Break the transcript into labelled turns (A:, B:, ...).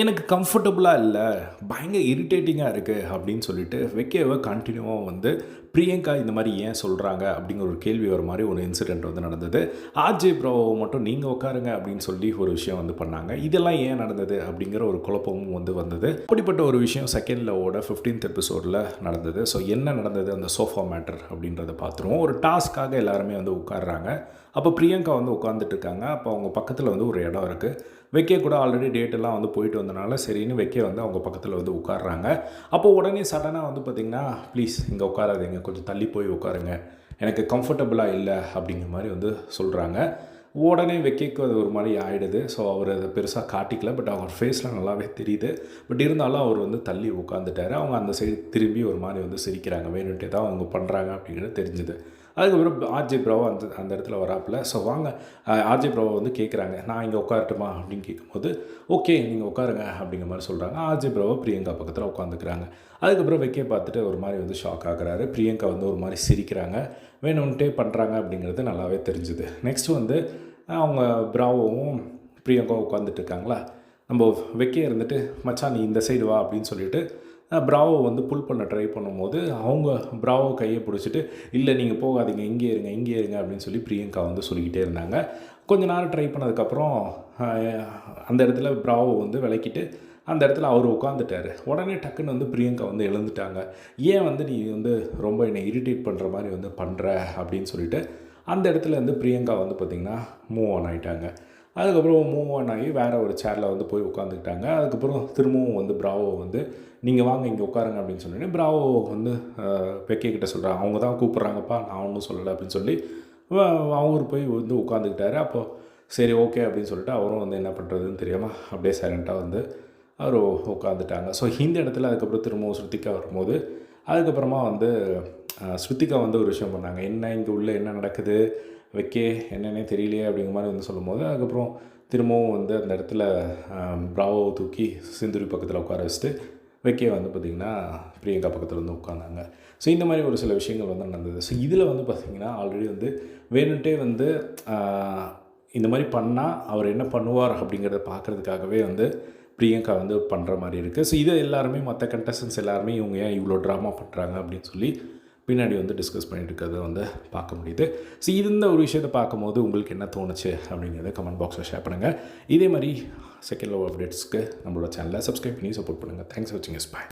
A: எனக்கு கம்ஃபர்டபுளாக இல்ல. பயங்கர இரிட்டேட்டிங்கா இருக்கு அப்படின்னு சொல்லிட்டு வெக்கியவ கன்டினியூவா வந்து பிரியங்கா இந்த மாரி ஏன் சொல்றாங்க? அப்படிங்கிற ஒரு கேள்வி வர மாரி ஒரு இன்சிடென்ட் வந்து நடந்தது. ஆர்ஜே ப்ராவோ மட்டும் நீங்க உட்காருங்க அப்படின்னு சொல்லி ஒரு விஷயம் வந்து பண்ணாங்க. இதெல்லாம் ஏன் நடந்தது? அப்படிங்கிற ஒரு குழப்பமும் வந்து வந்தது. அப்படிப்பட்ட ஒரு விஷயம் செகண்ட் லவ்வோட 15த் எபிசோட்ல நடந்தது. ஸோ என்ன நடந்தது அந்த சோஃபா மேட்டர் அப்படின்றத பார்த்துருவோம். ஒரு டாஸ்க்காக எல்லாருமே வந்து உட்கார்றாங்க. அப்போ பிரியங்கா வந்து உட்கார்ந்துட்டு இருக்காங்க. அப்போ அவங்க பக்கத்தில வந்து ஒரு இடம் இருக்கு. வெக்கே கூட ஆல்ரெடி டேட்டெல்லாம் வந்து போயிட்டு வந்தனால சரின்னு வெக்கே வந்து அவங்க பக்கத்தில் வந்து உட்கார்றாங்க. அப்போ உடனே சடனாக வந்து பார்த்திங்கன்னா, ப்ளீஸ் இங்கே உட்காராதீங்க, கொஞ்சம் தள்ளி போய் உட்காருங்க, எனக்கு கம்ஃபர்டபுளாக இல்லை அப்படிங்கிற மாதிரி வந்து சொல்கிறாங்க. உடனே வெக்கைக்கு அது ஒரு மாதிரி ஆகிடுது. ஸோ அவர் அதை பெருசாக காட்டிக்கல. பட் அவர் ஃபேஸில் நல்லாவே தெரியுது. பட் இருந்தாலும் அவர் வந்து தள்ளி உட்காந்துட்டார். அவங்க அந்த சைடு திரும்பி ஒரு மாதிரி வந்து சிரிக்கிறாங்க. வேணுன்ட்டே தான் அவங்க பண்ணுறாங்க அப்படிங்கிறது தெரிஞ்சுது. அதுக்கப்புறம் ஆர்ஜே ப்ராவோ அந்த அந்த இடத்துல வராப்புல. ஸோ வாங்க, ஆர்ஜே ப்ராவோ வந்து கேட்குறாங்க, நான் இங்கே உட்காரட்டுமா அப்படின்னு கேட்கும்போது, ஓகே நீங்கள் உட்காருங்க அப்படிங்கிற மாதிரி சொல்கிறாங்க. ஆர்ஜே ப்ராவோ பிரியங்கா பக்கத்தில் உட்காந்துக்கிறாங்க. அதுக்கப்புறம் வெக்கையை பார்த்துட்டு ஒரு மாதிரி வந்து ஷாக் ஆகுறாரு. பிரியங்கா வந்து ஒரு மாதிரி சிரிக்கிறாங்க. வேணும்ன்ட்டே பண்ணுறாங்க அப்படிங்கிறது நல்லாவே தெரிஞ்சுது. நெக்ஸ்ட்டு வந்து அவங்க ப்ராவோவும் பிரியங்காவும் உட்காந்துட்டு இருக்காங்களா, நம்ம வெக்கையை இருந்துட்டு மச்சான் நீ இந்த சைடு வா அப்படின்னு சொல்லிட்டு ப்ராவோ வந்து புல் பண்ண ட்ரை பண்ணும்போது அவங்க ப்ராவோ கையை பிடிச்சிட்டு, இல்லை நீங்கள் போகாதீங்க, இங்கே இருங்க இங்கே இருங்க அப்படின்னு சொல்லி பிரியங்கா வந்து சொல்லிக்கிட்டே இருந்தாங்க. கொஞ்ச நேரம் ட்ரை பண்ணதுக்கப்புறம் அந்த இடத்துல ப்ராவோ வந்து விளக்கிட்டு அந்த இடத்துல அவர் உட்காந்துட்டார். உடனே டக்குன்னு வந்து பிரியங்கா வந்து எழுந்துட்டாங்க. ஏன் வந்து நீ வந்து ரொம்ப என்னை இரிட்டேட் பண்ணுற மாதிரி வந்து பண்ணுற அப்படின்னு சொல்லிட்டு அந்த இடத்துல வந்து பிரியங்கா வந்து பார்த்திங்கன்னா மூவ் ஆன் ஆகிட்டாங்க. அதுக்கப்புறம் மூவ் ஆன் ஆகி வேறு ஒரு சேரில் வந்து போய் உட்காந்துக்கிட்டாங்க. அதுக்கப்புறம் திரும்பவும் வந்து ப்ராவோ வந்து நீங்கள் வாங்க இங்கே உட்காருங்க அப்படின்னு சொன்னோடனே ப்ராவோ வந்து வெக்கைக்கிட்ட சொல்கிறாங்க, அவங்க தான் கூப்பிட்றாங்கப்பா, நான் ஒன்றும் சொல்லலை அப்படின்னு சொல்லி அவர் போய் வந்து உட்காந்துக்கிட்டாரு. அப்போது சரி ஓகே அப்படின்னு சொல்லிட்டு அவரும் வந்து என்ன பண்ணுறதுன்னு தெரியாமல் அப்படியே சைலண்ட்டாக வந்து அவர் உட்காந்துட்டாங்க. ஸோ இந்த இடத்துல அதுக்கப்புறம் திரும்பவும் ஸ்ருத்திகா வரும்போது அதுக்கப்புறமா வந்து ஸ்ருத்திகா வந்து ஒரு விஷயம் பண்ணாங்க. என்ன இங்கே உள்ளே என்ன நடக்குது, வெக்கே என்னன்னே தெரியலையே அப்படிங்கிற மாதிரி வந்து சொல்லும்போது அதுக்கப்புறம் திரும்பவும் வந்து அந்த இடத்துல ப்ராவோவை தூக்கி சிந்துரி பக்கத்தில் உட்கார வச்சுட்டு வெக்கே வந்து பார்த்திங்கன்னா பிரியங்கா பக்கத்தில் வந்து உட்காந்தாங்க. ஸோ இந்த மாதிரி ஒரு சில விஷயங்கள் வந்து நடந்தது. ஸோ இதில் வந்து பார்த்திங்கன்னா ஆல்ரெடி வந்து வேணுன்ட்டே வந்து இந்த மாதிரி பண்ணால் அவர் என்ன பண்ணுவார் அப்படிங்கிறத பார்க்குறதுக்காகவே வந்து பிரியங்கா வந்து பண்ணுற மாதிரி இருக்குது. ஸோ இதை எல்லாருமே மற்ற கண்டஸ்டன்ஸ் எல்லாருமே இவங்க ஏன் இவ்வளோ ட்ராமா பண்ணுறாங்க அப்படின்னு சொல்லி பின்னாடி வந்து டிஸ்கஸ் பண்ணிட்டு இருக்கிறத வந்து பார்க்க முடியுது. ஸோ இந்த ஒரு விஷயத்தை பார்க்கும்போது உங்களுக்கு என்ன தோணுச்சு அப்படிங்கிறத கமெண்ட் பாக்ஸில் ஷேர் பண்ணுங்கள். இதே மாதிரி செகண்ட் லவ் அப்டேட்ஸ்க்கு நம்மளோட சேனலை சப்ஸ்கிரைப் பண்ணி சப்போர்ட் பண்ணுங்கள். தேங்க்ஸ் ஃபார் வாட்சிங். பை.